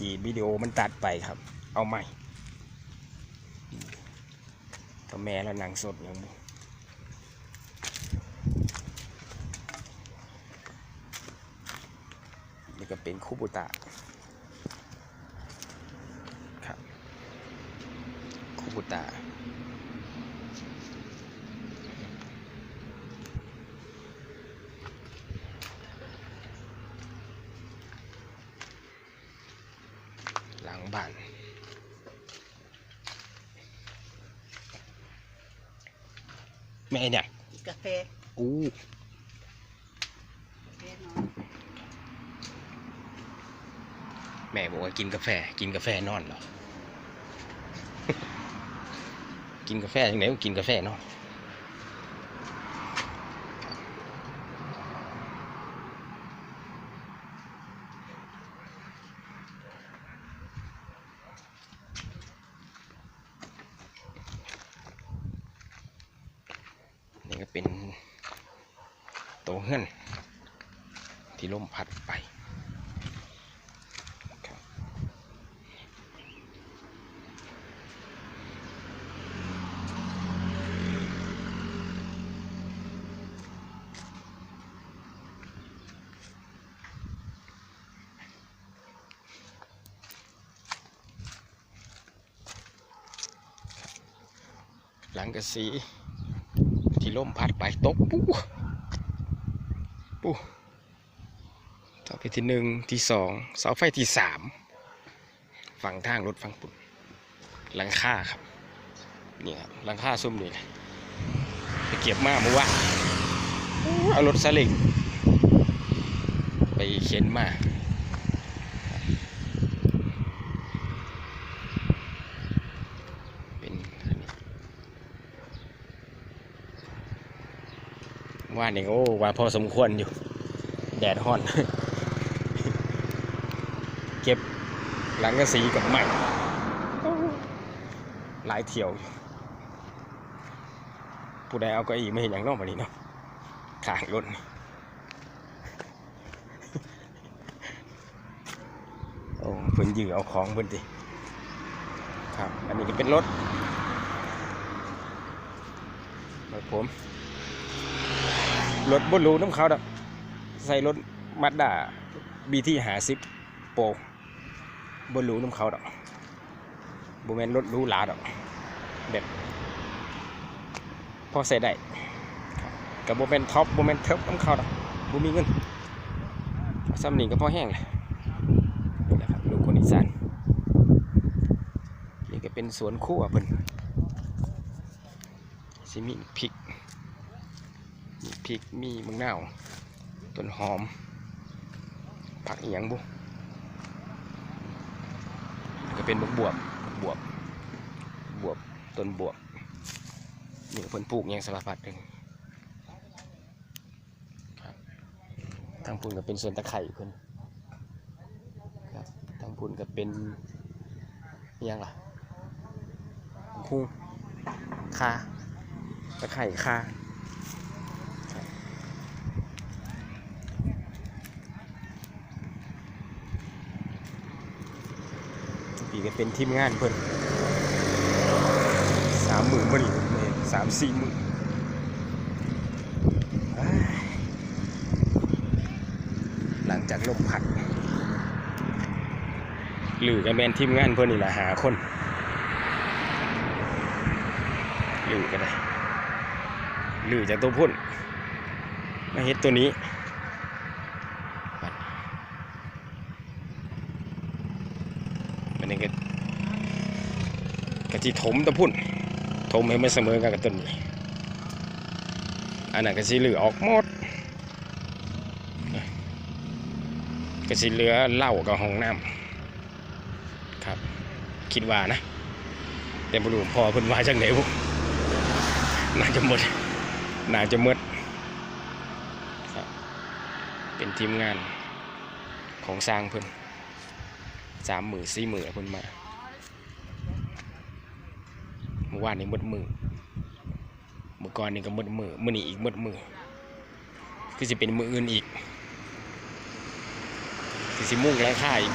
ที่วิดีโอมันตัดไปครับเอาใหม่ตัวแม่แล้วนางสดอย่างนี้นี่ก็เป็นคูบูตะครับคูบูตะหลังบ้านแม่เนี่ยกาแฟอู้แม่บอกว่ากินกาแฟนอนเหรอ กินกาแฟยังไงก็กินกาแฟนอนนี่ก็เป็นโตเฮือนที่ลมพัดไปหลังกระสีที่ล่มพัดไปตกปุ๊เสาไฟที่1ที่2เสาไฟที่3ฝั่งทางรถฝั่งปุ่นหลังคาครับนี่ครับหลังคาซุ่มนี่ไปเก็บมาเมื่อวานเอารถซาเล้งไปเข็นมาว่านี่โอ้ว่าพอสมควรอยู่แดดฮ้อน เก็บหลังกระสีกับใหม่หลายเที่ยวผู้ใดเอาก็อีไม่เห็นอย่างนอกมาดีเนาะทางรถโอ้เพิ่นยื้อเอาของเพิ่นดิครับอันนี้ก็เป็นรถผมรถบนรูน้ำเขาดอกใส่รถมัดด้าBT50 โปรบนรูน้ำเขาดอกโบแมนรถรูหลาดอกแบบพอใส่ได้กับโบแมนท็อปโบแมนเทิร์ฟน้ำเขาดอกโบมีเงินซ้ำนี่ก็พอแห้งเลยนี่แหละครับลูกคนอีสานนี่ก็เป็นสวนครัวเพิ่นสิมีพริกมีมะนาวต้นหอมผักอีหยังบุก็เป็นบวบต้นบวบนี่เพิ่นปลูกอย่างสารพัดเลยครับทางพุ่นก็เป็นสวนตะไคร้เพิ่นครับทางพุ่นก็เป็นอย่างล่ะคู่คาตะไคร้คาปีก็เป็นทีมงานเพิ่น30,000บ่นี่3-4 มื้อหลังจากลมพัดหรือก็แม่นทีมงานเพิ่นนี่ล่ะ5 คนหรือก็ได้หรือจากตัวพุ่นมาเฮ็ดตัวนี้มันนี่ก็ที่ถมตัวพุ่นถมให้มันเสมอกันกับต้นนี้อันนั้นก็สิเหลือออกหมดก็สิเหลือเหล้ากับห้องน้ำครับคิดว่านะแต่บ่รู้พอเพิ่นว่าจังได๋บ่น่าจะหมดครับเป็นทีมงานของสร้างเพิ่น3 มื้อ 4 มื้อเพิ่นมาเมื่อวานนี้หมดมือเมื่อก่อนนี่ก็หมดมือมื้อนี้อีกหมดมือคือสิเป็นมื้ออื่นอีกคือสิมุ่งหลังคาอีก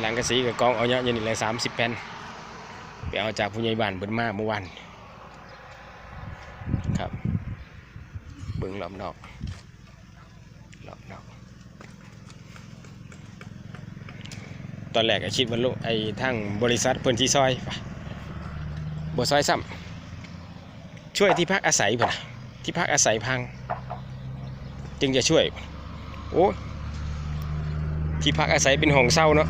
หลังกระสีกับกองเอาเยอะยันนี่เลย30 แผ่นไปเอาจากผู้ใหญ่บ้านเบิ่นมาเมื่อวานครับเบิ่งรอบนอกตอนแรกก็คิดว่าไอ้ทั้งบริษัทเพิ่นที่ซอยบ่ซอยซ้ำช่วยที่พักอาศัยพุ่นที่พักอาศัยพังจึงจะช่วยโอ้ที่พักอาศัยเป็นห้องเช่าเนาะ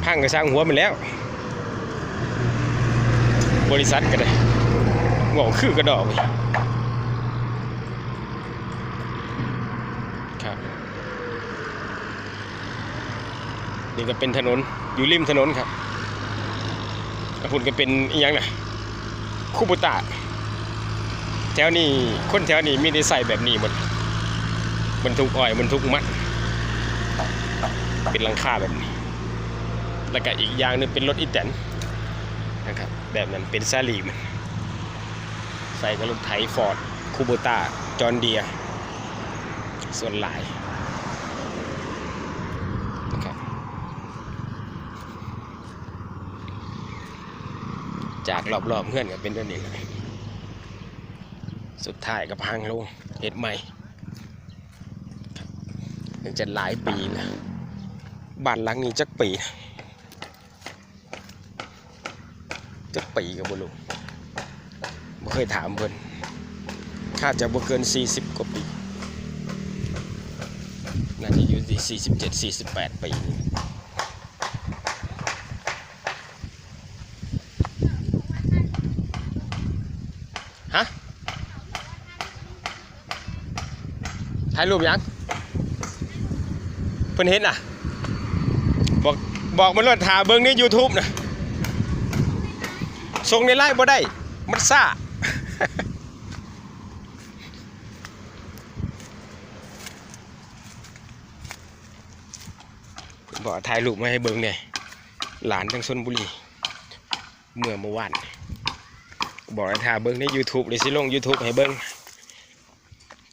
พังก็สร้างหัวมันแล้วบริษัทก็ได้งอกคือกระดอกครับนี่ก็เป็นถนนอยู่ริมถนนครับคุณก็เป็นอีกอย่างนะคูโบต้าแถวนี้คนแถวนี้มีได้ใส่แบบนี้หมดบรรทุกอ้อยบรรทุกมัดเป็นหลังคาแบบนี้แล้วก็อีกอย่างนึงเป็นรถอีแตนนะครับแบบนั้นเป็นซาลีมันใส่กับรถไถฟอร์ดคูโบต้าจอห์นเดียร์ส่วนหลายนะครับจากรอบๆเพื่อนก็เป็นแบบนี้เลยสุดท้ายกับพังลงเฮ็ดใหม่ยังจะหลายปีนะบ้านหลังนี้จักปีกับบุรุษไม่เคยถามเพิ่นค่าจะบ่เกิน40 กว่าปีน่าจะอยู่ที่47-48 ปีฮะถ่ายรูปยังเพิ่นเห็นน่ะบอกมันว่าถ่าเบิ่งใน YouTube นะส่งในไลน์บ่ได้มันซ่าบอกถ่ายรูปมาให้เบิ่งเนี่ยหลานทางชลบุรีเมื่อวานบอกให้ถ่ายเบิ่งใน YouTube เลยสิลง YouTube ให้เบิ่ง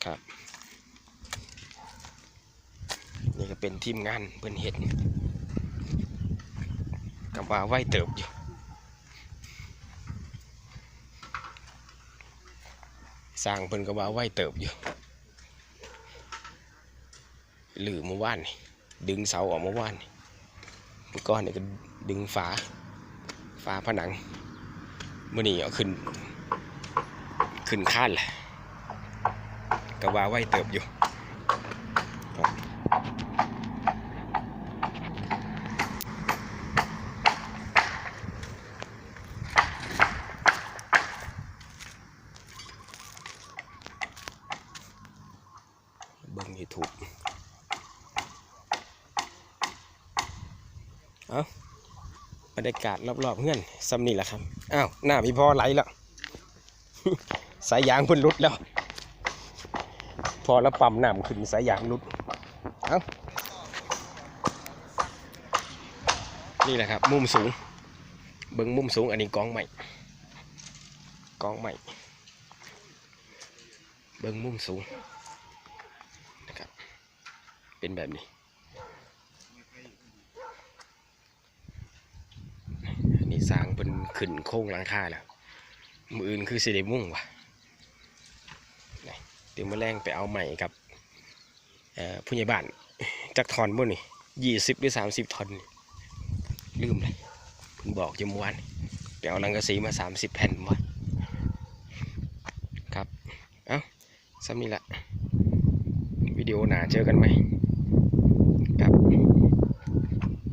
ครับนี่ก็เป็นทีมงานเพิ่นเฮ็ดกับว่าไว้เติบอยู่สร้างเพิ่นก็ว่าไว้เติบอยู่หรือเมื่อวานนี่ดึงเสาออกเมื่อวานนี่ก้อนนี่ก็ดึงฝาผนังเมื่อนี้เอาขึ้นข้านแหละก็ว่าไว้เติบอยู่เบิ่งYouTubeเอาบรรยากาศรอบๆเงื่อนซ้ำนี่แหละครับอ้าวหน้าพี่พ่อไหลแล้ว สายยางพุ่นรุดแล้วพอแล้วปั๊มน้ำขึ้นสายยางรุดเอ้านี่แหละครับมุมสูงเบิ้งมุมสูงอันนี้กองใหม่เบิ้งมุมสูงนะครับเป็นแบบนี้อันนี้สร้างเป็นขึ้นโค้งหลังคาแล้วมืออื่นคือสิได้มุ่งว่ะเดี๋ยวมาแรงไปเอาใหม่กับผู้ใหญ่บ้านจักทอนบ่นี่20 หรือ 30 ทอนลืมเลยผมบอกจำวันไปเอาลังกะสีมา30 แผ่นวะครับเอ้าซ้ำนี่ละวิดีโอหนาเจอกันไหมครับ